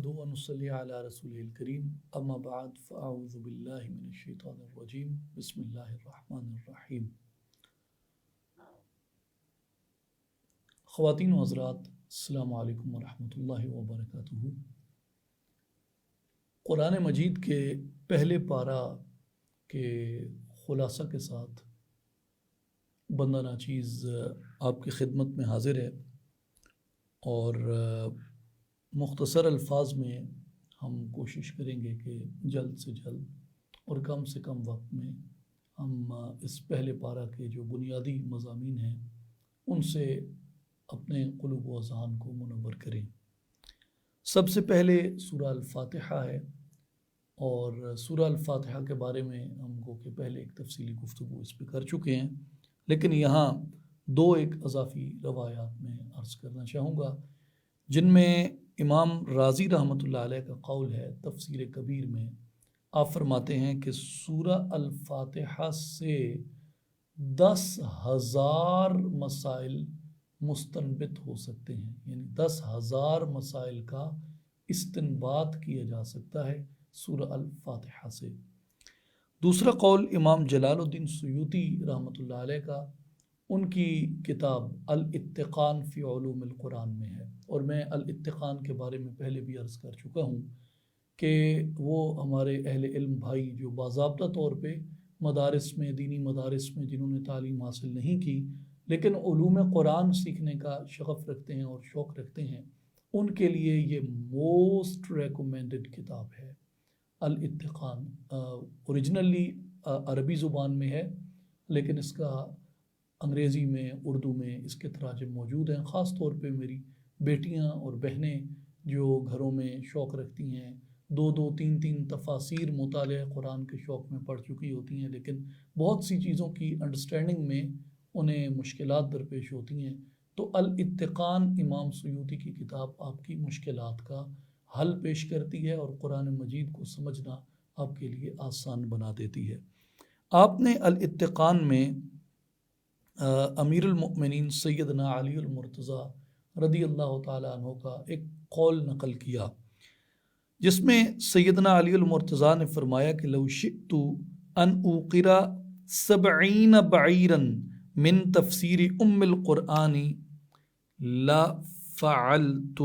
نحمده ونصلي على رسوله الكريم اما بعد فاعوذ بالله من الشیطان الرجیم بسم اللہ الرحمن الرحیم۔ خواتین و حضرات، السلام علیکم ورحمۃ اللہ وبرکاتہ۔ قرآن مجید کے پہلے پارہ کے خلاصہ کے ساتھ بندہ ناچیز آپ کی خدمت میں حاضر ہے، اور مختصر الفاظ میں ہم کوشش کریں گے کہ جلد سے جلد اور کم سے کم وقت میں ہم اس پہلے پارہ کے جو بنیادی مضامین ہیں ان سے اپنے قلوب و اذہان کو منور کریں۔ سب سے پہلے سورہ الفاتحہ ہے، اور سورہ الفاتحہ کے بارے میں ہم کو کہ پہلے ایک تفصیلی گفتگو اس پہ کر چکے ہیں، لیکن یہاں دو ایک اضافی روایات میں عرض کرنا چاہوں گا، جن میں امام رازی رحمۃ اللہ علیہ کا قول ہے تفسیر کبیر میں۔ آپ فرماتے ہیں کہ سورہ الفاتحہ سے 10,000 مسائل مستنبت ہو سکتے ہیں، یعنی 10,000 مسائل کا استنباط کیا جا سکتا ہے سورہ الفاتحہ سے۔ دوسرا قول امام جلال الدین سیوطی رحمۃ اللہ علیہ کا، ان کی کتاب الاتقان فی علوم القرآن میں ہے، اور میں الاتقان کے بارے میں پہلے بھی عرض کر چکا ہوں کہ وہ ہمارے اہل علم بھائی جو باضابطہ طور پہ مدارس میں، دینی مدارس میں جنہوں نے تعلیم حاصل نہیں کی لیکن علوم قرآن سیکھنے کا شغف رکھتے ہیں اور شوق رکھتے ہیں، ان کے لیے یہ موسٹ ریکمینڈڈ کتاب ہے الاتقان۔ اوریجنلی عربی زبان میں ہے، لیکن اس کا انگریزی میں، اردو میں اس کے تراجم موجود ہیں۔ خاص طور پہ میری بیٹیاں اور بہنیں جو گھروں میں شوق رکھتی ہیں، 2 3 تفاسیر مطالعہ قرآن کے شوق میں پڑھ چکی ہوتی ہیں، لیکن بہت سی چیزوں کی انڈرسٹینڈنگ میں انہیں مشکلات درپیش ہوتی ہیں، تو الاتقان امام سیوطی کی کتاب آپ کی مشکلات کا حل پیش کرتی ہے اور قرآن مجید کو سمجھنا آپ کے لیے آسان بنا دیتی ہے۔ آپ نے الاتقان میں امیر المؤمنین سیدنا علی المرتضیٰ رضی اللہ تعالیٰ عنہ کا ایک قول نقل کیا، جس میں سیدنا علی المرتضیٰ نے فرمایا کہ لو شئت ان اوقرا 70 بعیرا من تفسیر ام القرآن لا فعلت،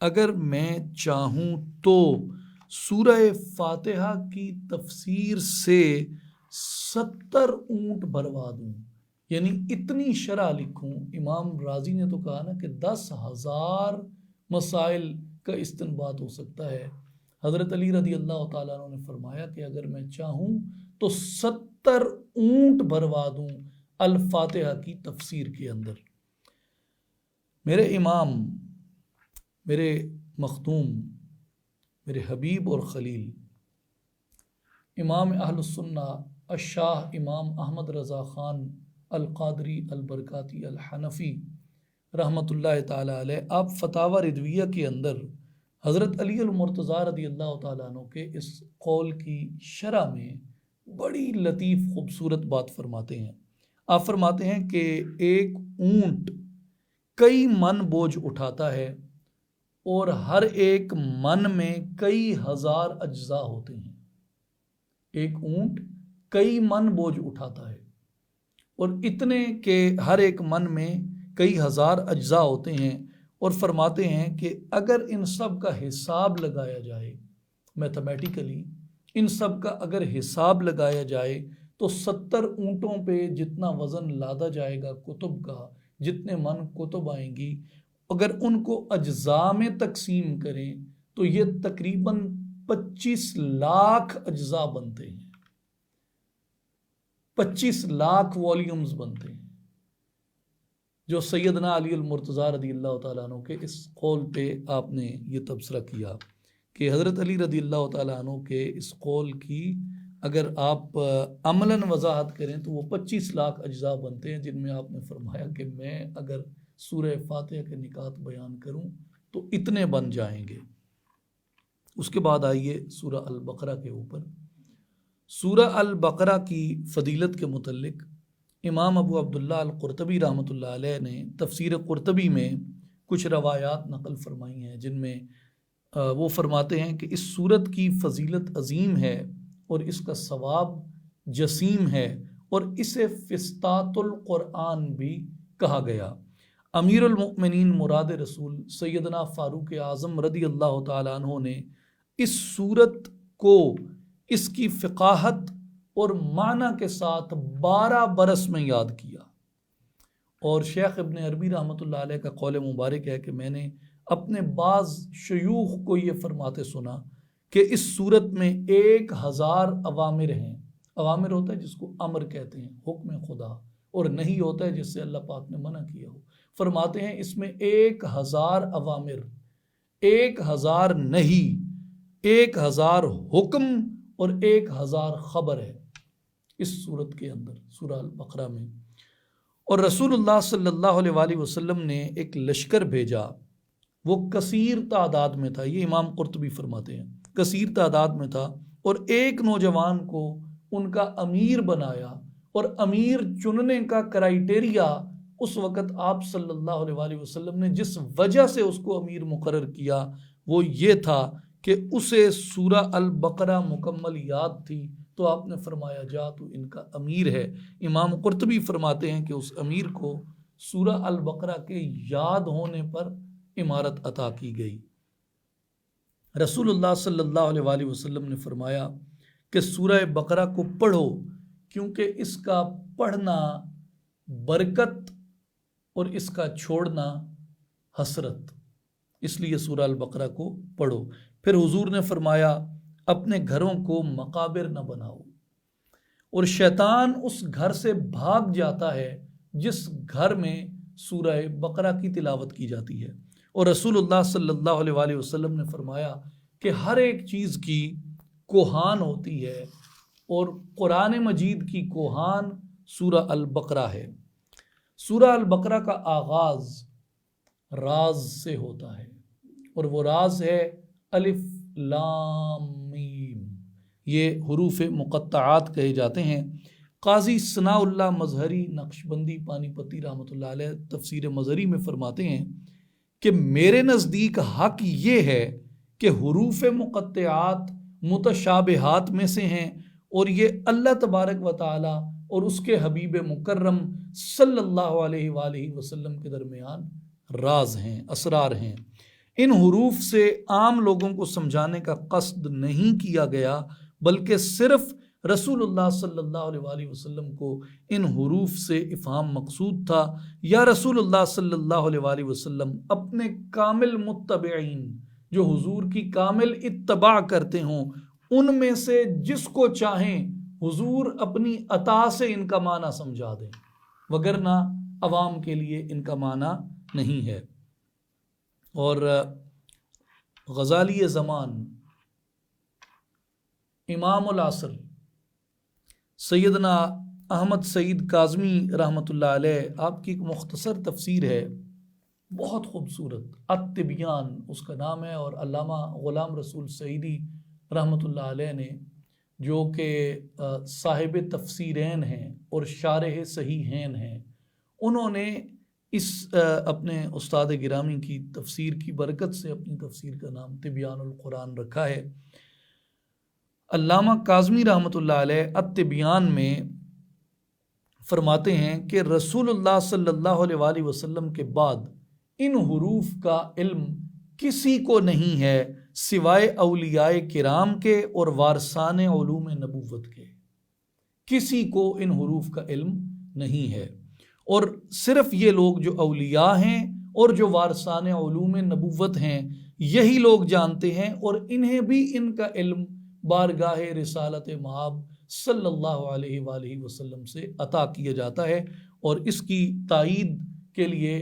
اگر میں چاہوں تو سورہ فاتحہ کی تفسیر سے 70 اونٹ بھروا دوں، یعنی اتنی شرح لکھوں۔ امام رازی نے تو کہا نا کہ 10,000 مسائل کا استنباط ہو سکتا ہے، حضرت علی رضی اللہ تعالیٰ عنہ نے فرمایا کہ اگر میں چاہوں تو 70 اونٹ بھروا دوں الفاتحہ کی تفسیر کے اندر۔ میرے امام، میرے مخدوم، میرے حبیب اور خلیل امام اہل السنہ الشاہ امام احمد رضا خان القادری البرکاتی الحنفی رحمۃ اللہ تعالیٰ علیہ، آپ فتاوی رضویہ کے اندر حضرت علی المرتضیٰ رضی اللہ تعالیٰ عنہ کے اس قول کی شرح میں بڑی لطیف خوبصورت بات فرماتے ہیں۔ آپ فرماتے ہیں کہ ایک اونٹ کئی من بوجھ اٹھاتا ہے، اور ہر ایک من میں کئی ہزار اجزاء ہوتے ہیں۔ ایک اونٹ کئی من بوجھ اٹھاتا ہے، اور اتنے کہ ہر ایک من میں کئی ہزار اجزاء ہوتے ہیں، اور فرماتے ہیں کہ اگر ان سب کا حساب لگایا جائے، میتھمیٹیکلی ان سب کا اگر حساب لگایا جائے تو 70 اونٹوں پہ جتنا وزن لادا جائے گا کتب کا، جتنے من کتب آئیں گی، اگر ان کو اجزاء میں تقسیم کریں تو یہ تقریباً 25 لاکھ اجزاء بنتے ہیں، 25 لاکھ والیومز بنتے ہیں، جو سیدنا علی المرتضیٰ رضی اللہ تعالیٰ عنہ کے اس قول پہ آپ نے یہ تبصرہ کیا کہ حضرت علی رضی اللہ تعالیٰ عنہ کے اس قول کی اگر آپ عملاً وضاحت کریں تو وہ 25 لاکھ اجزاء بنتے ہیں، جن میں آپ نے فرمایا کہ میں اگر سورہ فاتحہ کے نکات بیان کروں تو اتنے بن جائیں گے۔ اس کے بعد آئیے سورہ البقرہ کے اوپر۔ سورہ البقرہ کی فضیلت کے متعلق امام ابو عبداللہ القرطبی رحمۃ اللہ علیہ نے تفسیر قرطبی میں کچھ روایات نقل فرمائی ہیں، جن میں وہ فرماتے ہیں کہ اس صورت کی فضیلت عظیم ہے اور اس کا ثواب جسیم ہے اور اسے فستات القرآن بھی کہا گیا۔ امیر المؤمنین مراد رسول سیدنا فاروق اعظم رضی اللہ تعالیٰ عنہ نے اس صورت کو اس کی فقاہت اور معنی کے ساتھ 12 برس میں یاد کیا، اور شیخ ابن عربی رحمۃ اللہ علیہ کا قول مبارک ہے کہ میں نے اپنے بعض شیوخ کو یہ فرماتے سنا کہ اس صورت میں 1000 اوامر ہیں۔ اوامر ہوتا ہے جس کو امر کہتے ہیں، حکم خدا، اور نہیں ہوتا ہے جس سے اللہ پاک نے منع کیا ہو۔ فرماتے ہیں اس میں 1000 اوامر، 1000 نہیں، 1000 حکم اور 1000 خبر ہے اس صورت کے اندر، سورہ البقرہ میں۔ اور رسول اللہ صلی اللہ علیہ وآلہ وسلم نے ایک لشکر بھیجا، وہ کثیر تعداد میں تھا، یہ امام قرطبی فرماتے ہیں کثیر تعداد میں تھا، اور ایک نوجوان کو ان کا امیر بنایا، اور امیر چننے کا کرائیٹیریا اس وقت آپ صلی اللہ علیہ وآلہ وسلم نے جس وجہ سے اس کو امیر مقرر کیا وہ یہ تھا کہ اسے سورہ البقرہ مکمل یاد تھی، تو آپ نے فرمایا جا تو ان کا امیر ہے۔ امام قرطبی فرماتے ہیں کہ اس امیر کو سورہ البقرہ کے یاد ہونے پر امارت عطا کی گئی۔ رسول اللہ صلی اللہ علیہ وآلہ وسلم نے فرمایا کہ سورہ بقرہ کو پڑھو، کیونکہ اس کا پڑھنا برکت اور اس کا چھوڑنا حسرت، اس لیے سورہ البقرہ کو پڑھو۔ پھر حضور نے فرمایا اپنے گھروں کو مقابر نہ بناؤ، اور شیطان اس گھر سے بھاگ جاتا ہے جس گھر میں سورہ بقرہ کی تلاوت کی جاتی ہے۔ اور رسول اللہ صلی اللہ علیہ وآلہ وسلم نے فرمایا کہ ہر ایک چیز کی کوہان ہوتی ہے، اور قرآن مجید کی کوہان سورہ البقرہ ہے۔ سورہ البقرہ کا آغاز راز سے ہوتا ہے، اور وہ راز ہے الف لام میم، یہ حروف مقطعات کہے جاتے ہیں۔ قاضی ثناء اللہ مظہری نقشبندی پانی پتی رحمۃ اللہ علیہ تفسیر مظہری میں فرماتے ہیں کہ میرے نزدیک حق یہ ہے کہ حروف مقطعات متشابہات میں سے ہیں، اور یہ اللہ تبارک و تعالی اور اس کے حبیب مکرم صلی اللہ علیہ وآلہ وسلم کے درمیان راز ہیں، اسرار ہیں۔ ان حروف سے عام لوگوں کو سمجھانے کا قصد نہیں کیا گیا، بلکہ صرف رسول اللہ صلی اللہ علیہ وآلہ وسلم کو ان حروف سے افہام مقصود تھا، یا رسول اللہ صلی اللہ علیہ وآلہ وسلم اپنے کامل متبعین جو حضور کی کامل اتباع کرتے ہوں ان میں سے جس کو چاہیں حضور اپنی عطا سے ان کا معنی سمجھا دیں، وگرنہ عوام کے لیے ان کا معنی نہیں ہے۔ اور غزالی زمان امام العصر سیدنا احمد سعید کاظمی رحمۃ اللہ علیہ، آپ کی ایک مختصر تفسیر ہے بہت خوبصورت، التبیان اس کا نام ہے، اور علامہ غلام رسول سعیدی رحمۃ اللہ علیہ نے، جو کہ صاحب تفسیرین ہیں اور شارح صحیحین ہیں، انہوں نے اس اپنے استاد گرامی کی تفسیر کی برکت سے اپنی تفسیر کا نام تبیان القرآن رکھا ہے۔ علامہ کاظمی رحمۃ اللہ علیہ التبیان میں فرماتے ہیں کہ رسول اللہ صلی اللہ علیہ وآلہ وسلم کے بعد ان حروف کا علم کسی کو نہیں ہے سوائے اولیاء کرام کے اور وارثان علوم نبوت کے، کسی کو ان حروف کا علم نہیں ہے، اور صرف یہ لوگ جو اولیاء ہیں اور جو وارثان علوم نبوت ہیں یہی لوگ جانتے ہیں، اور انہیں بھی ان کا علم بارگاہ رسالت مآب صلی اللہ علیہ وآلہ وسلم سے عطا کیا جاتا ہے۔ اور اس کی تائید کے لیے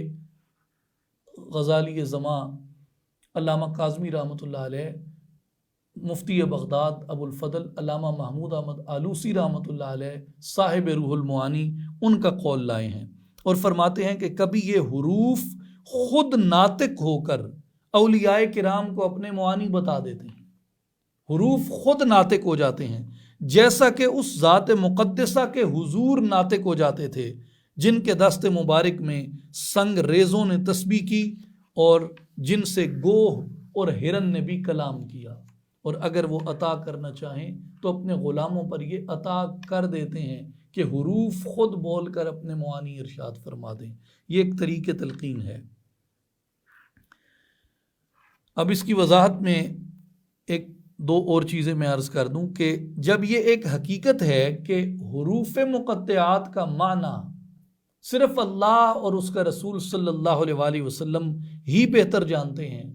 غزالی زماں علامہ کاظمی رحمۃ اللہ علیہ، مفتی بغداد ابو الفضل علامہ محمود احمد آلوسی رحمۃ اللہ علیہ صاحب روح المعانی ان کا قول لائے ہیں، اور فرماتے ہیں کہ کبھی یہ حروف خود ناطق ہو کر اولیاء کرام کو اپنے معانی بتا دیتے ہیں، حروف خود ناطق ہو جاتے ہیں، جیسا کہ اس ذات مقدسہ کے حضور ناطق ہو جاتے تھے جن کے دست مبارک میں سنگ ریزوں نے تسبیح کی، اور جن سے گوہ اور ہرن نے بھی کلام کیا، اور اگر وہ عطا کرنا چاہیں تو اپنے غلاموں پر یہ عطا کر دیتے ہیں کہ حروف خود بول کر اپنے معانی ارشاد فرما دیں۔ یہ ایک طریق تلقین ہے۔ اب اس کی وضاحت میں ایک دو اور چیزیں میں عرض کر دوں کہ جب یہ ایک حقیقت ہے کہ حروف مقطعات کا معنی صرف اللہ اور اس کا رسول صلی اللہ علیہ وآلہ وسلم ہی بہتر جانتے ہیں،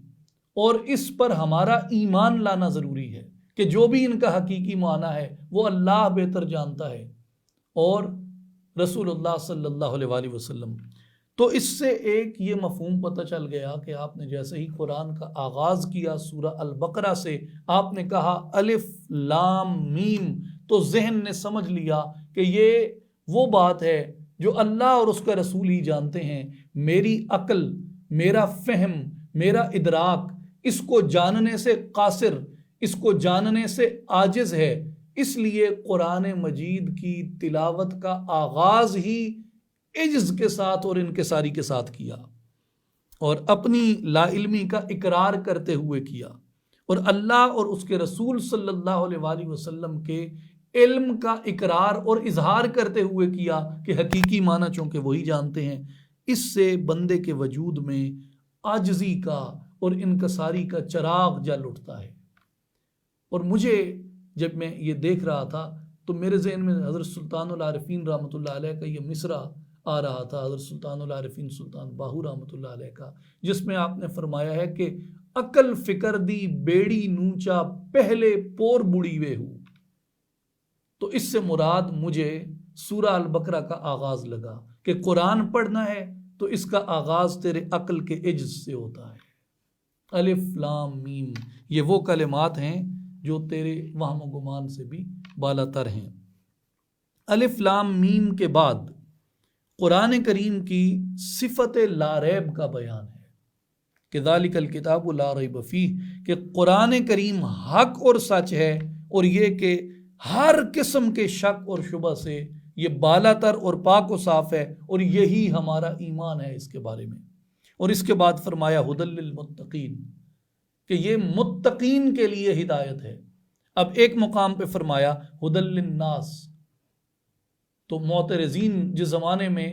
اور اس پر ہمارا ایمان لانا ضروری ہے کہ جو بھی ان کا حقیقی معنی ہے وہ اللہ بہتر جانتا ہے اور رسول اللہ صلی اللہ علیہ وآلہ وسلم، تو اس سے ایک یہ مفہوم پتہ چل گیا کہ آپ نے جیسے ہی قرآن کا آغاز کیا سورہ البقرہ سے، آپ نے کہا الف لام میم، تو ذہن نے سمجھ لیا کہ یہ وہ بات ہے جو اللہ اور اس کا رسول ہی جانتے ہیں۔ میری عقل، میرا فہم، میرا ادراک اس کو جاننے سے قاصر، اس کو جاننے سے عاجز ہے، اس لیے قرآن مجید کی تلاوت کا آغاز ہی عجز کے ساتھ اور انکساری کے ساتھ کیا، اور اپنی لا علمی کا اقرار کرتے ہوئے کیا، اور اللہ اور اس کے رسول صلی اللہ علیہ وآلہ وسلم کے علم کا اقرار اور اظہار کرتے ہوئے کیا کہ حقیقی معنی چونکہ وہی جانتے ہیں۔ اس سے بندے کے وجود میں عاجزی کا اور انکساری کا چراغ جل اٹھتا ہے۔ اور مجھے جب میں یہ دیکھ رہا تھا تو میرے ذہن میں حضرت سلطان العارفین رحمۃ اللہ علیہ کا یہ مصرع آ رہا تھا، حضرت سلطان العارفین سلطان باہو رحمۃ اللہ علیہ کا، جس میں آپ نے فرمایا ہے کہ عقل فکر دی بیڑی نوچا پہلے پور بڑی وے ہو، تو اس سے مراد مجھے سورہ البقرہ کا آغاز لگا کہ قرآن پڑھنا ہے تو اس کا آغاز تیرے عقل کے عجز سے ہوتا ہے۔ الف لام میم، یہ وہ کلمات ہیں جو تیرے وہم و گمان سے بھی بالا تر ہیں۔ الف لام میم کے بعد قرآن کریم کی صفت لا ریب کا بیان ہے کہ ذالک الکتاب لا ریب فیہ، کہ قرآن کریم حق اور سچ ہے، اور یہ کہ ہر قسم کے شک اور شبہ سے یہ بالا تر اور پاک و صاف ہے، اور یہی ہمارا ایمان ہے اس کے بارے میں۔ اور اس کے بعد فرمایا ھدی للمتقین، کہ یہ متقین کے لیے ہدایت ہے۔ اب ایک مقام پہ فرمایا ھدی للناس، تو معترضین جس زمانے میں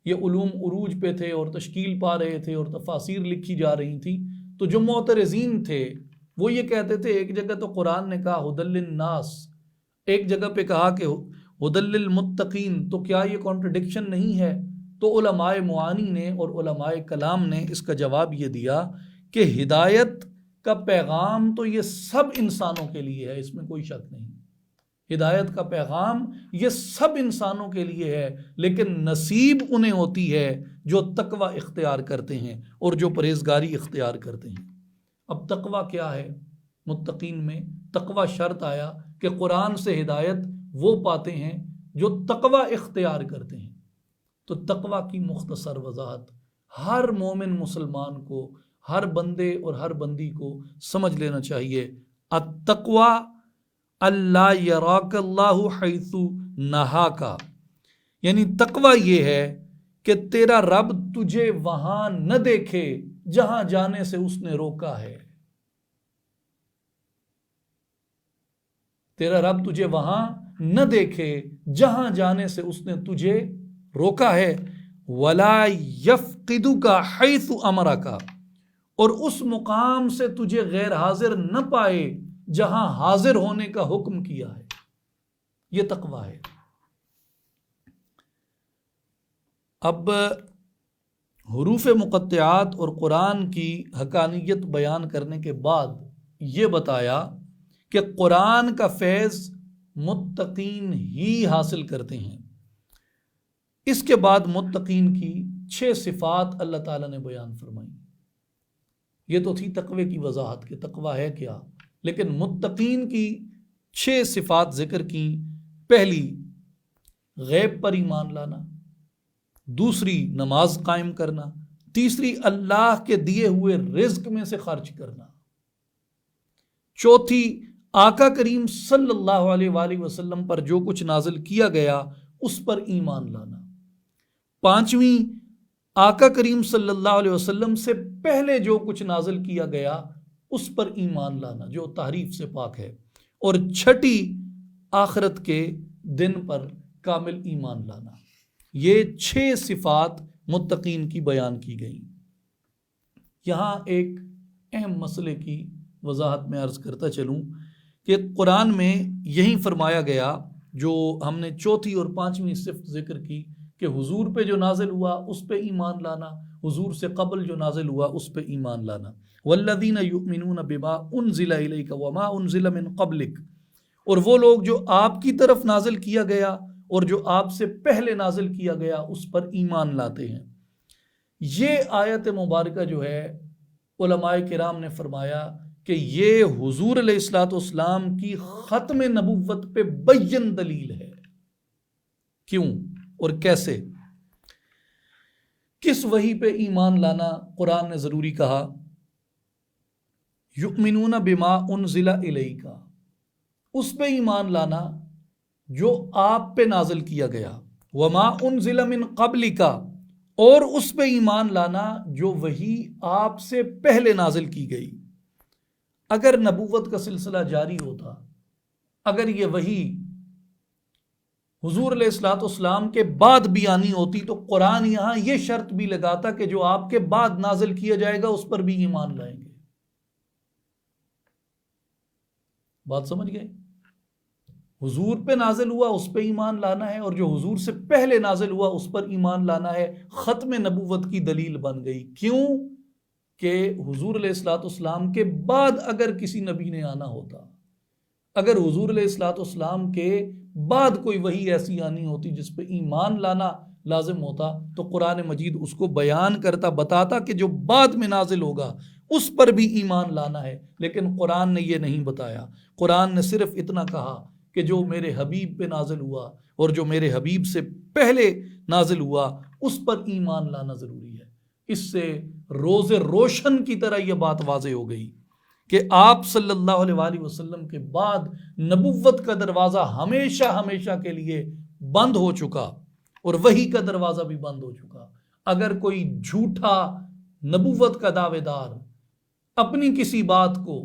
یہ علوم عروج پہ تھے اور تشکیل پا رہے تھے اور تفاسیر لکھی جا رہی تھی، تو جو معترضین تھے وہ یہ کہتے تھے، ایک جگہ تو قرآن نے کہا ھدی للناس، ایک جگہ پہ کہا کہ ھدی للمتقین، تو کیا یہ کانٹرڈکشن نہیں ہے؟ تو علماء معانی نے اور علماء کلام نے اس کا جواب یہ دیا کہ ہدایت کا پیغام تو یہ سب انسانوں کے لیے ہے، اس میں کوئی شک نہیں۔ ہدایت کا پیغام یہ سب انسانوں کے لیے ہے، لیکن نصیب انہیں ہوتی ہے جو تقوی اختیار کرتے ہیں اور جو پرہیزگاری اختیار کرتے ہیں۔ اب تقوی کیا ہے؟ متقین میں تقوی شرط آیا کہ قرآن سے ہدایت وہ پاتے ہیں جو تقوی اختیار کرتے ہیں۔ تو تقوی کی مختصر وضاحت ہر مومن مسلمان کو، ہر بندے اور ہر بندی کو سمجھ لینا چاہیے۔ التقوی اللہ یراک اللہ حیث نہاک، یعنی تقوی یہ ہے کہ تیرا رب تجھے وہاں نہ دیکھے جہاں جانے سے اس نے روکا ہے۔ تیرا رب تجھے وہاں نہ دیکھے جہاں جانے سے اس نے تجھے روکا ہے۔ وَلَا يَفْقِدُكَ حَيْثُ أَمَرَكَ، اور اس مقام سے تجھے غیر حاضر نہ پائے جہاں حاضر ہونے کا حکم کیا ہے۔ یہ تقوی ہے۔ اب حروف مقطعات اور قرآن کی حقانیت بیان کرنے کے بعد یہ بتایا کہ قرآن کا فیض متقین ہی حاصل کرتے ہیں۔ اس کے بعد متقین کی 6 صفات اللہ تعالیٰ نے بیان فرمائی۔ یہ تو تھی تقوی کی وضاحت کہ تقوی ہے کیا، لیکن متقین کی 6 صفات ذکر کی۔ پہلی، غیب پر ایمان لانا، دوسری نماز قائم کرنا، تیسری اللہ کے دیے ہوئے رزق میں سے خرچ کرنا، چوتھی آقا کریم صلی اللہ علیہ وآلہ وسلم پر جو کچھ نازل کیا گیا اس پر ایمان لانا، پانچویں آقا کریم صلی اللہ علیہ وسلم سے پہلے جو کچھ نازل کیا گیا اس پر ایمان لانا جو تحریف سے پاک ہے، اور چھٹی آخرت کے دن پر کامل ایمان لانا۔ یہ 6 صفات متقین کی بیان کی گئی۔ یہاں ایک اہم مسئلے کی وضاحت میں عرض کرتا چلوں کہ قرآن میں یہی فرمایا گیا جو ہم نے چوتھی اور 5ویں صفت ذکر کی کہ حضور پہ جو نازل ہوا اس پہ ایمان لانا، حضور سے قبل جو نازل ہوا اس پہ ایمان لانا۔ والذین یؤمنون بما انزل الیک وما انزل من قبلک، اور وہ لوگ جو آپ کی طرف نازل کیا گیا اور جو آپ سے پہلے نازل کیا گیا اس پر ایمان لاتے ہیں۔ یہ آیت مبارکہ جو ہے علماء کرام نے فرمایا کہ یہ حضور علیہ الصلوۃ والسلام کی ختم نبوت پہ بین دلیل ہے۔ کیوں اور کیسے؟ کس وحی پہ ایمان لانا قرآن نے ضروری کہا؟ یؤمنون بما انزل الیک، اس پہ ایمان لانا جو آپ پہ نازل کیا گیا، وما انزل من قبلک، اور اس پہ ایمان لانا جو وحی آپ سے پہلے نازل کی گئی۔ اگر نبوت کا سلسلہ جاری ہوتا، اگر یہ وحی حضور علیہ الصلوۃ والسلام کے بعد بھی آنی ہوتی تو قرآن یہاں یہ شرط بھی لگاتا کہ جو آپ کے بعد نازل کیا جائے گا اس پر بھی ایمان لائیں گے۔ بات سمجھ گئے؟ حضور پہ نازل ہوا اس پہ ایمان لانا ہے، اور جو حضور سے پہلے نازل ہوا اس پر ایمان لانا ہے۔ ختم نبوت کی دلیل بن گئی۔ کیوں؟ کہ حضور علیہ الصلوۃ والسلام کے بعد اگر کسی نبی نے آنا ہوتا، اگر حضور علیہ الصلوۃ والسلام کے بعد کوئی وحی ایسی آنی ہوتی جس پہ ایمان لانا لازم ہوتا تو قرآن مجید اس کو بیان کرتا، بتاتا کہ جو بعد میں نازل ہوگا اس پر بھی ایمان لانا ہے۔ لیکن قرآن نے یہ نہیں بتایا۔ قرآن نے صرف اتنا کہا کہ جو میرے حبیب پہ نازل ہوا اور جو میرے حبیب سے پہلے نازل ہوا اس پر ایمان لانا ضروری ہے۔ اس سے روز روشن کی طرح یہ بات واضح ہو گئی کہ آپ صلی اللہ علیہ وآلہ وسلم کے بعد نبوت کا دروازہ ہمیشہ ہمیشہ کے لیے بند ہو چکا، اور وحی کا دروازہ بھی بند ہو چکا۔ اگر کوئی جھوٹا نبوت کا دعوے دار اپنی کسی بات کو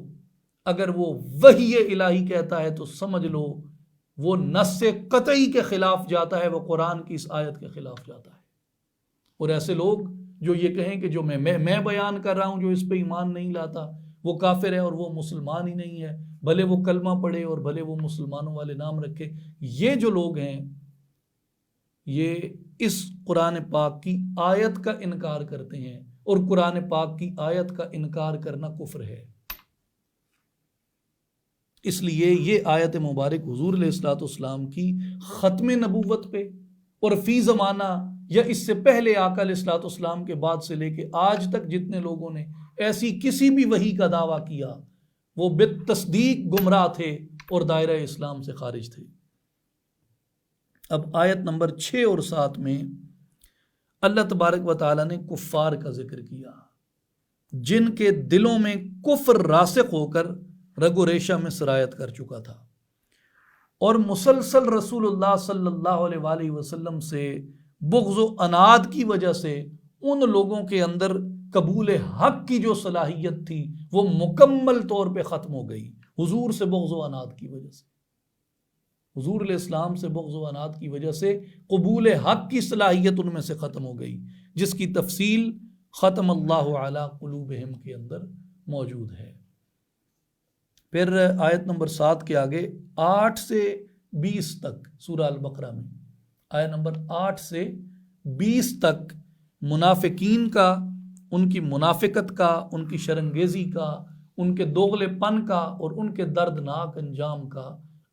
اگر وہ وحی الہی کہتا ہے تو سمجھ لو وہ نص قطعی کے خلاف جاتا ہے، وہ قرآن کی اس آیت کے خلاف جاتا ہے۔ اور ایسے لوگ جو یہ کہیں کہ جو میں بیان کر رہا ہوں جو اس پہ ایمان نہیں لاتا وہ کافر ہے اور وہ مسلمان ہی نہیں ہے، بھلے وہ کلمہ پڑھے اور بھلے وہ مسلمانوں والے نام رکھے، یہ جو لوگ ہیں یہ اس قرآن پاک کی آیت کا انکار کرتے ہیں، اور قرآن پاک کی آیت کا انکار کرنا کفر ہے۔ اس لیے یہ آیت مبارک حضور علیہ الصلوۃ والسلام کی ختم نبوت پہ اور فی زمانہ یا اس سے پہلے آقا علیہ الصلوۃ والسلام کے بعد سے لے کے آج تک جتنے لوگوں نے ایسی کسی بھی وحی کا دعویٰ کیا وہ بالتصدیق گمراہ تھے اور دائرہ اسلام سے خارج تھے۔ اب آیت نمبر 6 اور 7 میں اللہ تبارک و تعالیٰ نے کفار کا ذکر کیا جن کے دلوں میں کفر راسخ ہو کر رگ و ریشہ میں سرایت کر چکا تھا، اور مسلسل رسول اللہ صلی اللہ علیہ وآلہ وسلم سے بغض و عناد کی وجہ سے ان لوگوں کے اندر قبول حق کی جو صلاحیت تھی وہ مکمل طور پہ ختم ہو گئی۔ حضور سے بغض و عناد کی وجہ سے، حضور علیہ السلام سے بغض و عناد کی وجہ سے قبول حق کی صلاحیت ان میں سے ختم ہو گئی، جس کی تفصیل ختم اللہ علی قلوبہم کے اندر موجود ہے۔ پھر آیت نمبر 7 کے آگے 8 سے 20 تک سورہ البقرہ میں آیت نمبر 8 سے 20 تک منافقین کا، ان کی منافقت کا، ان کی شرنگیزی کا، ان کے دوغلے پن کا اور ان کے دردناک انجام کا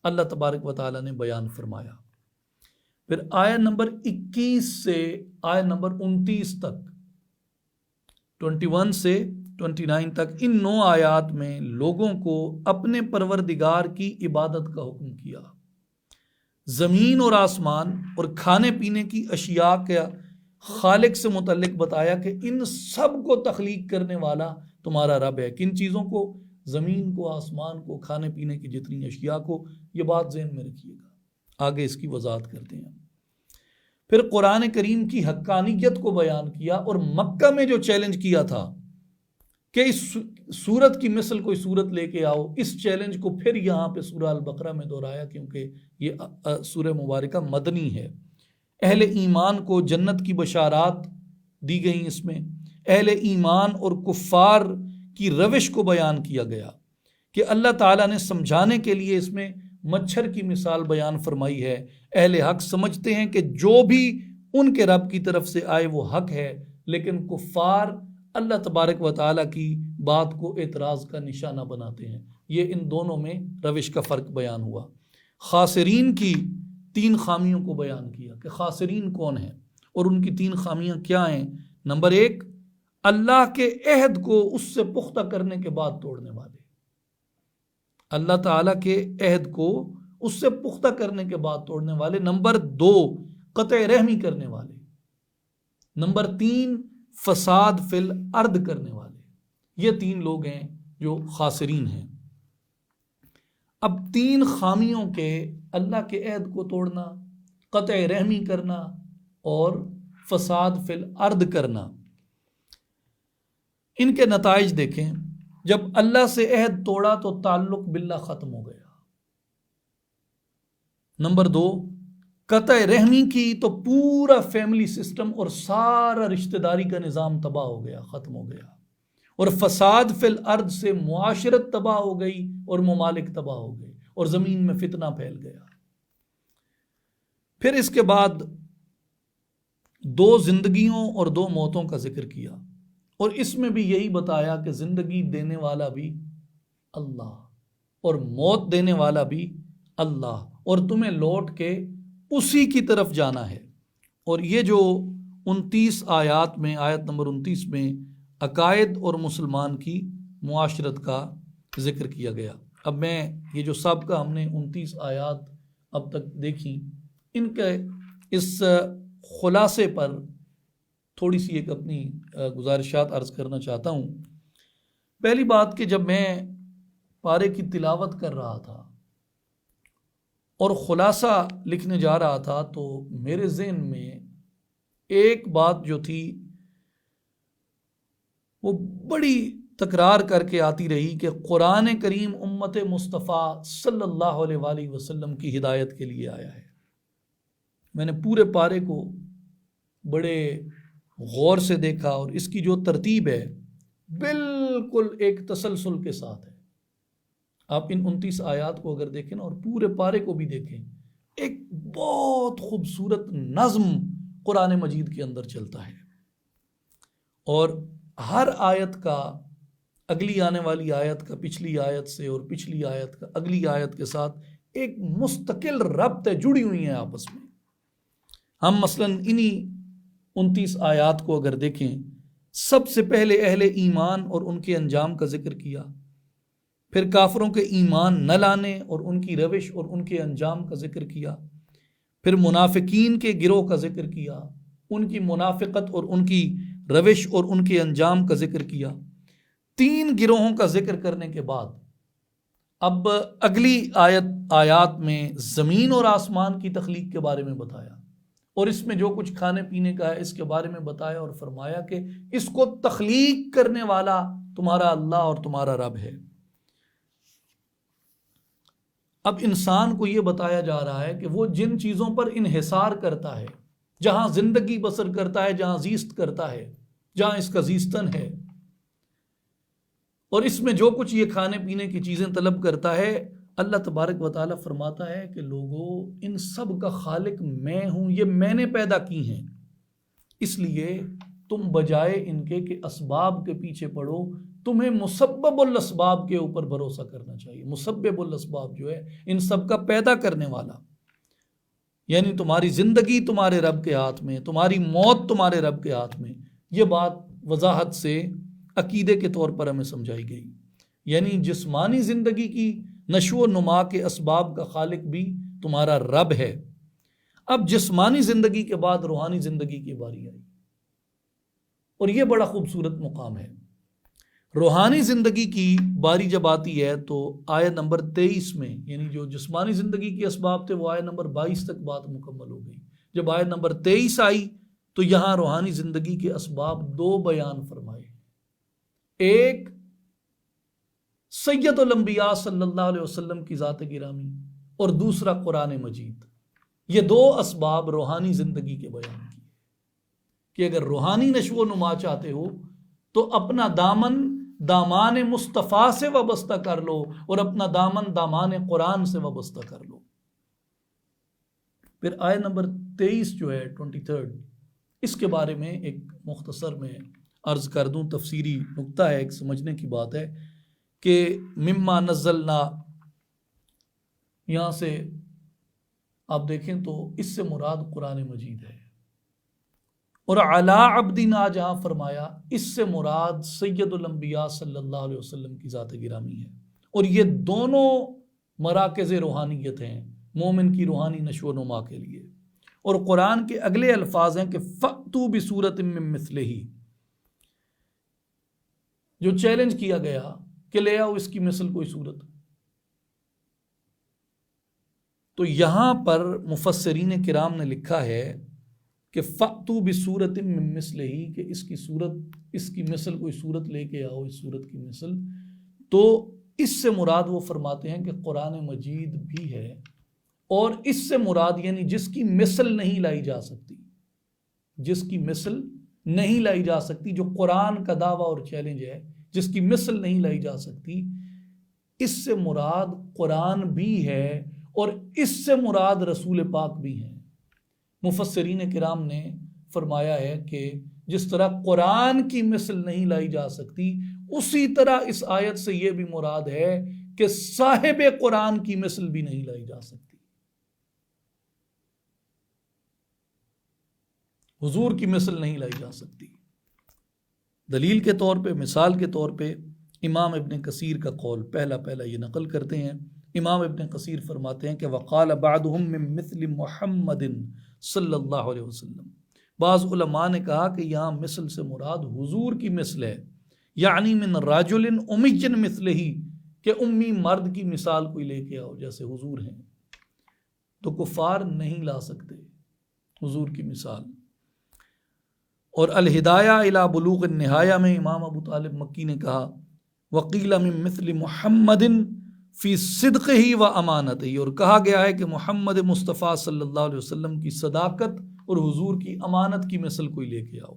اللہ تبارک و تعالیٰ نے بیان فرمایا۔ پھر آیت نمبر 21 سے آیت نمبر 29 تک 21 سے 29 تک ان 9 آیات میں لوگوں کو اپنے پروردگار کی عبادت کا حکم کیا۔ زمین اور آسمان اور کھانے پینے کی اشیاء کا خالق سے متعلق بتایا کہ ان سب کو تخلیق کرنے والا تمہارا رب ہے۔ کن چیزوں کو؟ زمین کو، آسمان کو، کھانے پینے کی جتنی اشیاء کو۔ یہ بات ذہن میں رکھیے گا، آگے اس کی وضاحت کرتے ہیں۔ پھر قرآن کریم کی حقانیت کو بیان کیا، اور مکہ میں جو چیلنج کیا تھا کہ اس صورت کی مثل کوئی صورت لے کے آؤ. اس چیلنج کو پھر یہاں پہ سورہ البقرہ میں دہرایا کیونکہ یہ سورہ مبارکہ مدنی ہے. اہل ایمان کو جنت کی بشارات دی گئیں. اس میں اہل ایمان اور کفار کی روش کو بیان کیا گیا کہ اللہ تعالیٰ نے سمجھانے کے لیے اس میں مچھر کی مثال بیان فرمائی ہے. اہل حق سمجھتے ہیں کہ جو بھی ان کے رب کی طرف سے آئے وہ حق ہے، لیکن کفار اللہ تبارک و تعالیٰ کی بات کو اعتراض کا نشانہ بناتے ہیں. یہ ان دونوں میں روش کا فرق بیان ہوا. خاسرین کی 3 خامیوں کو بیان کیا کہ خاسرین کون ہیں اور ان کی 3 خامیاں کیا ہیں. نمبر 1، اللہ کے عہد کو اس سے پختہ کرنے کے بعد توڑنے والے. اللہ تعالیٰ کے عہد کو اس سے پختہ کرنے کے بعد توڑنے والے. نمبر 2، قطع رحمی کرنے والے. نمبر 3، فساد فی الارض کرنے والے. یہ 3 لوگ ہیں جو خاسرین ہیں. اب 3 خامیوں کے، اللہ کے عہد کو توڑنا، قطع رحمی کرنا اور فساد فی الارض کرنا، ان کے نتائج دیکھیں. جب اللہ سے عہد توڑا تو تعلق باللہ ختم ہو گیا. نمبر 2، قطع رحمی کی تو پورا فیملی سسٹم اور سارا رشتہ داری کا نظام تباہ ہو گیا، ختم ہو گیا. اور فساد فی الارض سے معاشرت تباہ ہو گئی اور ممالک تباہ ہو گئے اور زمین میں فتنہ پھیل گیا. پھر اس کے بعد 2 زندگیوں اور 2 موتوں کا ذکر کیا، اور اس میں بھی یہی بتایا کہ زندگی دینے والا بھی اللہ اور موت دینے والا بھی اللہ، اور تمہیں لوٹ کے اسی کی طرف جانا ہے. اور یہ جو 29 آیات میں، آیت نمبر 29 میں عقائد اور مسلمان کی معاشرت کا ذکر کیا گیا. اب میں یہ جو سابقہ ہم نے 29 آیات اب تک دیکھی، ان کے اس خلاصے پر تھوڑی سی ایک اپنی گزارشات عرض کرنا چاہتا ہوں. پہلی بات کہ جب میں پارے کی تلاوت کر رہا تھا اور خلاصہ لکھنے جا رہا تھا تو میرے ذہن میں ایک بات جو تھی وہ بڑی تکرار کر کے آتی رہی کہ قرآن کریم امت مصطفیٰ صلی اللہ علیہ وآلہ وسلم کی ہدایت کے لیے آیا ہے. میں نے پورے پارے کو بڑے غور سے دیکھا اور اس کی جو ترتیب ہے بالکل ایک تسلسل کے ساتھ ہے. آپ ان 29 آیات کو اگر دیکھیں نا اور پورے پارے کو بھی دیکھیں، ایک بہت خوبصورت نظم قرآن مجید کے اندر چلتا ہے، اور ہر آیت کا اگلی آنے والی آیت کا پچھلی آیت سے اور پچھلی آیت کا اگلی آیت کے ساتھ ایک مستقل ربط ہے، جڑی ہوئی ہیں آپس میں. ہم مثلاً انہی 29 آیات کو اگر دیکھیں، سب سے پہلے اہل ایمان اور ان کے انجام کا ذکر کیا، پھر کافروں کے ایمان نہ لانے اور ان کی روش اور ان کے انجام کا ذکر کیا، پھر منافقین کے گروہ کا ذکر کیا، ان کی منافقت اور ان کی روش اور ان کے انجام کا ذکر کیا. 3 گروہوں کا ذکر کرنے کے بعد اب اگلی آیات میں زمین اور آسمان کی تخلیق کے بارے میں بتایا، اور اس میں جو کچھ کھانے پینے کا ہے اس کے بارے میں بتایا، اور فرمایا کہ اس کو تخلیق کرنے والا تمہارا اللہ اور تمہارا رب ہے. اب انسان کو یہ بتایا جا رہا ہے کہ وہ جن چیزوں پر انحصار کرتا ہے، جہاں زندگی بسر کرتا ہے، جہاں زیست کرتا ہے، جہاں اس کا زیستن ہے، اور اس میں جو کچھ یہ کھانے پینے کی چیزیں طلب کرتا ہے، اللہ تبارک و تعالیٰ فرماتا ہے کہ لوگوں، ان سب کا خالق میں ہوں، یہ میں نے پیدا کی ہیں. اس لیے تم بجائے ان کے کہ اسباب کے پیچھے پڑو، تمہیں مسبب الاسباب کے اوپر بھروسہ کرنا چاہیے. مسبب الاسباب جو ہے ان سب کا پیدا کرنے والا، یعنی تمہاری زندگی تمہارے رب کے ہاتھ میں، تمہاری موت تمہارے رب کے ہاتھ میں. یہ بات وضاحت سے عقیدے کے طور پر ہمیں سمجھائی گئی. یعنی جسمانی زندگی کی نشو و نما کے اسباب کا خالق بھی تمہارا رب ہے. اب جسمانی زندگی کے بعد روحانی زندگی کی باری آئی، اور یہ بڑا خوبصورت مقام ہے. روحانی زندگی کی باری جب آتی ہے تو آیت نمبر 23 میں، یعنی جو جسمانی زندگی کے اسباب تھے وہ آیت نمبر 22 تک بات مکمل ہو گئی. جب آیت نمبر 23 آئی تو یہاں روحانی زندگی کے اسباب 2 بیان فرمائے. ایک سید الانبیاء صلی اللہ علیہ وسلم کی ذات گرامی اور دوسرا قرآن مجید. یہ دو اسباب روحانی زندگی کے بیان کی کہ اگر روحانی نشو و نما چاہتے ہو تو اپنا دامان مصطفیٰ سے وابستہ کر لو اور اپنا دامان قرآن سے وابستہ کر لو. پھر آیت نمبر 23 جو ہے 23، اس کے بارے میں ایک مختصر میں عرض کر دوں. تفسیری نکتہ ہے، ایک سمجھنے کی بات ہے کہ مما نزلنا، یہاں سے آپ دیکھیں تو اس سے مراد قرآن مجید ہے، اور علی عبدنا جہاں فرمایا اس سے مراد سید الانبیاء صلی اللہ علیہ وسلم کی ذات گرامی ہے. اور یہ دونوں مراکز روحانیت ہیں مومن کی روحانی نشو و نما کے لیے. اور قرآن کے اگلے الفاظ ہیں کہ فَأْتُوا بِسُورَةٍ مِّن مِّثْلِهِ، جو چیلنج کیا گیا کہ لے آؤ اس کی مثل کوئی صورت. تو یہاں پر مفسرین کرام نے لکھا ہے کہ فَأْتُوا بِسُورَةٍ مِّن مِّثْلِهِ، کہ اس کی مثل کوئی صورت لے کے آؤ، اس صورت کی مثل. تو اس سے مراد وہ فرماتے ہیں کہ قرآن مجید بھی ہے، اور اس سے مراد یعنی جس کی مثل نہیں لائی جا سکتی، جس کی مثل نہیں لائی جا سکتی، جو قرآن کا دعویٰ اور چیلنج ہے، جس کی مثل نہیں لائی جا سکتی، اس سے مراد قرآن بھی ہے اور اس سے مراد رسول پاک بھی ہیں. مفسرین کرام نے فرمایا ہے کہ جس طرح قرآن کی مثل نہیں لائی جا سکتی، اسی طرح اس آیت سے یہ بھی مراد ہے کہ صاحب قرآن کی مثل بھی نہیں لائی جا سکتی. حضور کی مثل نہیں لائی جا سکتی. دلیل کے طور پہ، مثال کے طور پہ امام ابن کثیر کا قول پہلا یہ نقل کرتے ہیں. امام ابن کثیر فرماتے ہیں کہ وقال بعضهم من مثل محمد صلی اللہ علیہ وسلم. بعض علماء نے کہا کہ یہاں مثل سے مراد حضور کی مثل ہے، یعنی من رجل امی مثلہ، کہ امی مرد کی مثال کوئی لے کے آؤ جیسے حضور ہیں. تو کفار نہیں لا سکتے حضور کی مثال. اور الہدایہ الی بلوغ النہایہ میں امام ابو طالب مکی نے کہا وقیل من مثل محمد فی صدقہ و امانتہ، اور کہا گیا ہے کہ محمد مصطفیٰ صلی اللہ علیہ وسلم کی صداقت اور حضور کی امانت کی مثل کوئی لے کے آؤ.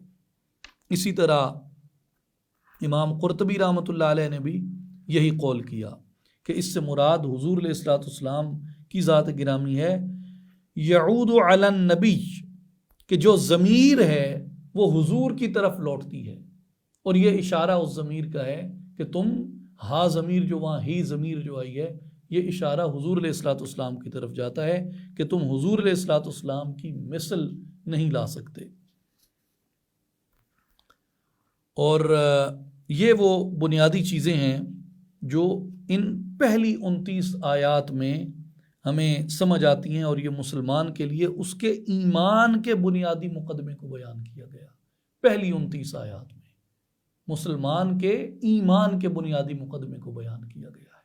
اسی طرح امام قرطبی رحمۃ اللہ علیہ نے بھی یہی قول کیا کہ اس سے مراد حضور علیہ الصلوۃ والسلام کی ذات گرامی ہے. یعود علی النبی، کہ جو ضمیر ہے وہ حضور کی طرف لوٹتی ہے، اور یہ اشارہ اس ضمیر کا ہے کہ تم ہا ضمیر جو وہاں ہی ضمیر جو آئی ہے، یہ اشارہ حضور علیہ الصلوۃ والسلام کی طرف جاتا ہے کہ تم حضور علیہ الصلوۃ والسلام کی مثل نہیں لا سکتے. اور یہ وہ بنیادی چیزیں ہیں جو ان پہلی 29 آیات میں ہمیں سمجھ آتی ہیں، اور یہ مسلمان کے لیے اس کے ایمان کے بنیادی مقدمے کو بیان کیا گیا. پہلی 29 آیات میں مسلمان کے ایمان کے بنیادی مقدمے کو بیان کیا گیا ہے.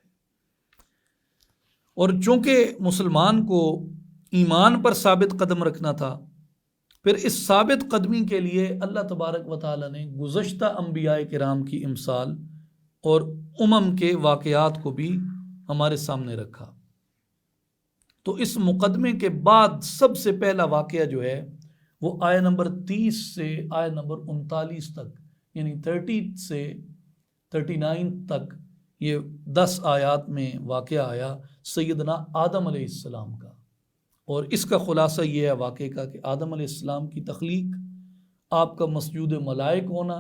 اور چونکہ مسلمان کو ایمان پر ثابت قدم رکھنا تھا، پھر اس ثابت قدمی کے لیے اللہ تبارک و تعالیٰ نے گزشتہ انبیاء کرام کی امثال اور امم کے واقعات کو بھی ہمارے سامنے رکھا. تو اس مقدمے کے بعد سب سے پہلا واقعہ جو ہے وہ آیت نمبر 30 سے آیت نمبر 39 تک، یعنی 30 سے 39 تک، یہ 10 آیات میں واقعہ آیا سیدنا آدم علیہ السلام کا. اور اس کا خلاصہ یہ ہے واقعے کا کہ آدم علیہ السلام کی تخلیق، آپ کا مسجود ملائک ہونا،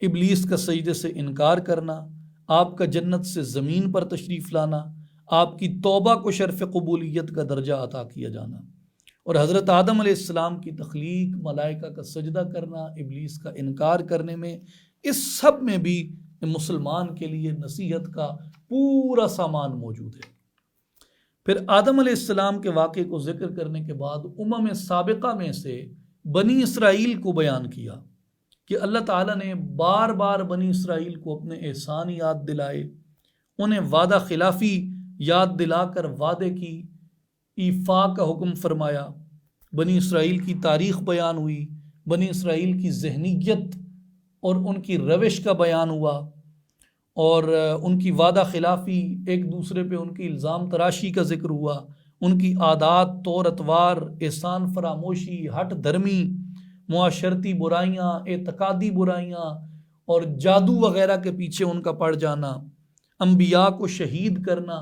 ابلیس کا سجدے سے انکار کرنا، آپ کا جنت سے زمین پر تشریف لانا، آپ کی توبہ کو شرف قبولیت کا درجہ عطا کیا جانا، اور حضرت آدم علیہ السلام کی تخلیق، ملائکہ کا سجدہ کرنا، ابلیس کا انکار کرنے میں، اس سب میں بھی مسلمان کے لیے نصیحت کا پورا سامان موجود ہے. پھر آدم علیہ السلام کے واقعے کو ذکر کرنے کے بعد امم سابقہ میں سے بنی اسرائیل کو بیان کیا کہ اللہ تعالیٰ نے بار بار بنی اسرائیل کو اپنے احسان یاد دلائے، انہیں وعدہ خلافی یاد دلا کر وعدے کی ایفا کا حکم فرمایا. بنی اسرائیل کی تاریخ بیان ہوئی، بنی اسرائیل کی ذہنیت اور ان کی روش کا بیان ہوا، اور ان کی وعدہ خلافی، ایک دوسرے پہ ان کی الزام تراشی کا ذکر ہوا، ان کی عادات، طور اتوار، احسان فراموشی، ہٹ دھرمی، معاشرتی برائیاں، اعتقادی برائیاں اور جادو وغیرہ کے پیچھے ان کا پڑ جانا، انبیاء کو شہید کرنا،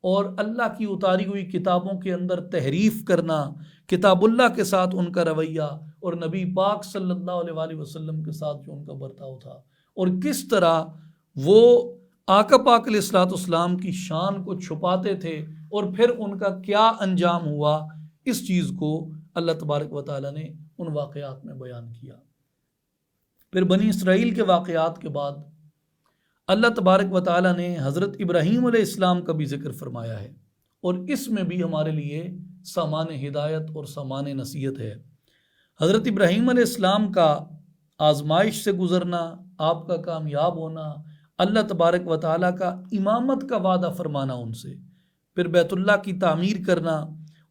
اور اللہ کی اتاری ہوئی کتابوں کے اندر تحریف کرنا، کتاب اللہ کے ساتھ ان کا رویہ، اور نبی پاک صلی اللہ علیہ وآلہ وسلم کے ساتھ جو ان کا برتاؤ تھا، اور کس طرح وہ آقا پاک علیہ الصلوۃ والسلام کی شان کو چھپاتے تھے، اور پھر ان کا کیا انجام ہوا، اس چیز کو اللہ تبارک و تعالیٰ نے ان واقعات میں بیان کیا۔ پھر بنی اسرائیل کے واقعات کے بعد اللہ تبارک و تعالیٰ نے حضرت ابراہیم علیہ السلام کا بھی ذکر فرمایا ہے، اور اس میں بھی ہمارے لیے سامان ہدایت اور سامان نصیحت ہے۔ حضرت ابراہیم علیہ السلام کا آزمائش سے گزرنا، آپ کا کامیاب ہونا، اللہ تبارک و تعالیٰ کا امامت کا وعدہ فرمانا ان سے، پھر بیت اللہ کی تعمیر کرنا،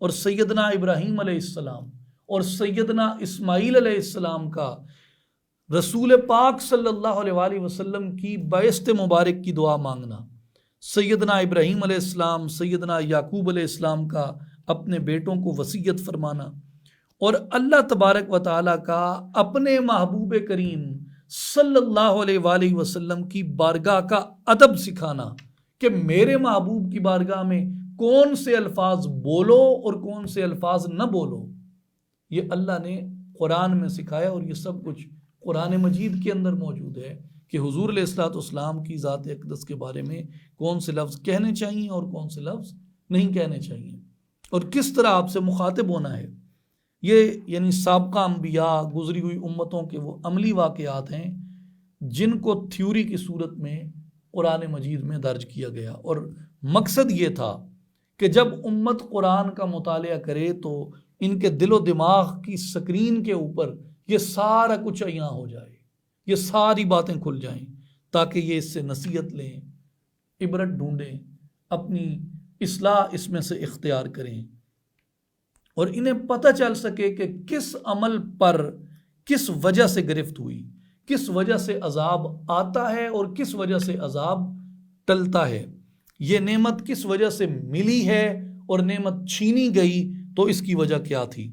اور سیدنا ابراہیم علیہ السلام اور سیدنا اسماعیل علیہ السلام کا رسول پاک صلی اللہ علیہ وآلہ وسلم کی بعثت مبارک کی دعا مانگنا، سیدنا ابراہیم علیہ السلام، سیدنا یعقوب علیہ السلام کا اپنے بیٹوں کو وصیت فرمانا، اور اللہ تبارک و تعالیٰ کا اپنے محبوب کریم صلی اللہ علیہ وآلہ وسلم کی بارگاہ کا ادب سکھانا کہ میرے محبوب کی بارگاہ میں کون سے الفاظ بولو اور کون سے الفاظ نہ بولو، یہ اللہ نے قرآن میں سکھایا، اور یہ سب کچھ قرآن مجید کے اندر موجود ہے کہ حضور علیہ الصلوۃ والسلام کی ذات اقدس کے بارے میں کون سے لفظ کہنے چاہیے اور کون سے لفظ نہیں کہنے چاہیے، اور کس طرح آپ سے مخاطب ہونا ہے۔ یہ یعنی سابقہ انبیاء، گزری ہوئی امتوں کے وہ عملی واقعات ہیں جن کو تھیوری کی صورت میں قرآن مجید میں درج کیا گیا، اور مقصد یہ تھا کہ جب امت قرآن کا مطالعہ کرے تو ان کے دل و دماغ کی سکرین کے اوپر یہ سارا کچھ عیاں ہو جائے، یہ ساری باتیں کھل جائیں، تاکہ یہ اس سے نصیحت لیں، عبرت ڈھونڈیں، اپنی اصلاح اس میں سے اختیار کریں، اور انہیں پتہ چل سکے کہ کس عمل پر کس وجہ سے گرفت ہوئی، کس وجہ سے عذاب آتا ہے اور کس وجہ سے عذاب ٹلتا ہے، یہ نعمت کس وجہ سے ملی ہے اور نعمت چھینی گئی تو اس کی وجہ کیا تھی۔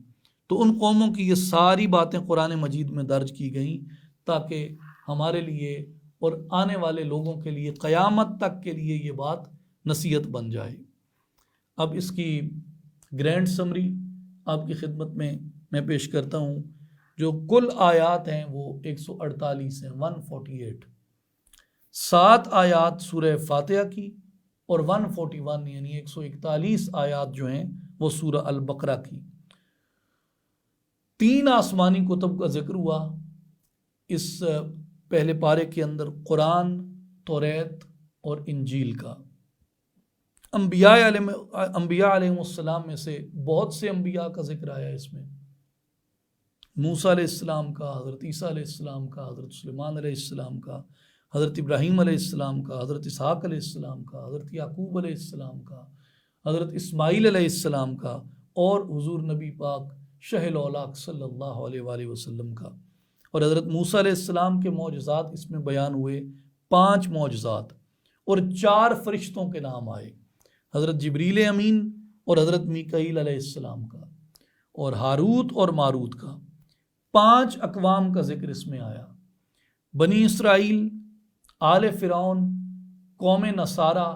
تو ان قوموں کی یہ ساری باتیں قرآن مجید میں درج کی گئیں تاکہ ہمارے لیے اور آنے والے لوگوں کے لیے قیامت تک کے لیے یہ بات نصیحت بن جائے۔ اب اس کی گرینڈ سمری آپ کی خدمت میں پیش کرتا ہوں۔ جو کل آیات ہیں وہ 148 ہیں، 148، 7 آیات سورہ فاتحہ کی، اور 141 یعنی 141 آیات جو ہیں وہ سورہ البقرہ کی۔ 3 آسمانی کتب کا ذکر ہوا اس پہلے پارے کے اندر، قرآن، توریت اور انجیل کا۔ انبیاء علیہ السلام میں سے بہت سے انبیاء کا ذکر آیا اس میں، موسیٰ علیہ السلام کا، حضرت عیسیٰ علیہ السلام کا، حضرت سلیمان علیہ السلام کا، حضرت ابراہیم علیہ السلام کا، حضرت اسحاق علیہ السلام کا، حضرت یعقوب علیہ السلام کا، حضرت اسماعیل علیہ السلام کا، اور حضور نبی پاک شہ الاولاق صلی اللہ علیہ وآلہ وسلم کا۔ اور حضرت موسیٰ علیہ السلام کے معجزات اس میں بیان ہوئے، 5 معجزات، اور 4 فرشتوں کے نام آئے، حضرت جبریل امین اور حضرت میکائیل علیہ السلام کا، اور ہاروت اور ماروت کا۔ 5 اقوام کا ذکر اس میں آیا، بنی اسرائیل، آل فرعون، قوم نصارہ،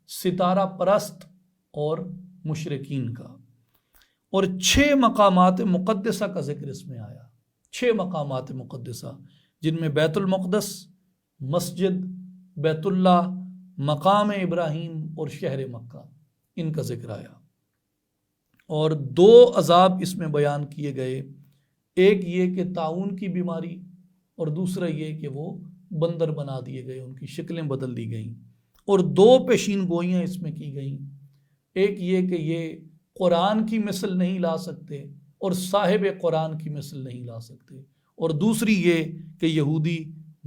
ستارہ پرست اور مشرکین کا، اور 6 مقامات مقدسہ کا ذکر اس میں آیا، 6 مقامات مقدسہ جن میں بیت المقدس، مسجد، بیت اللہ، مقام ابراہیم اور شہر مکہ، ان کا ذکر آیا۔ اور 2 عذاب اس میں بیان کیے گئے، ایک یہ کہ طاعون کی بیماری، اور دوسرا یہ کہ وہ بندر بنا دیے گئے، ان کی شکلیں بدل دی گئیں، اور 2 پیشین گوئیاں اس میں کی گئیں، ایک یہ کہ یہ قرآن کی مثل نہیں لا سکتے اور صاحب قرآن کی مثل نہیں لا سکتے، اور دوسری یہ کہ یہودی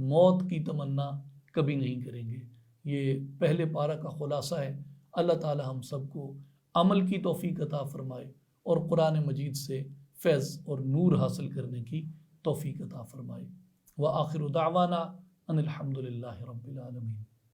موت کی تمنا کبھی نہیں کریں گے۔ یہ پہلے پارہ کا خلاصہ ہے۔ اللہ تعالی ہم سب کو عمل کی توفیق عطا فرمائے اور قرآن مجید سے فیض اور نور حاصل کرنے کی توفیق عطا فرمائے۔ وآخر دعوانا ان الحمد للہ رب العالمین۔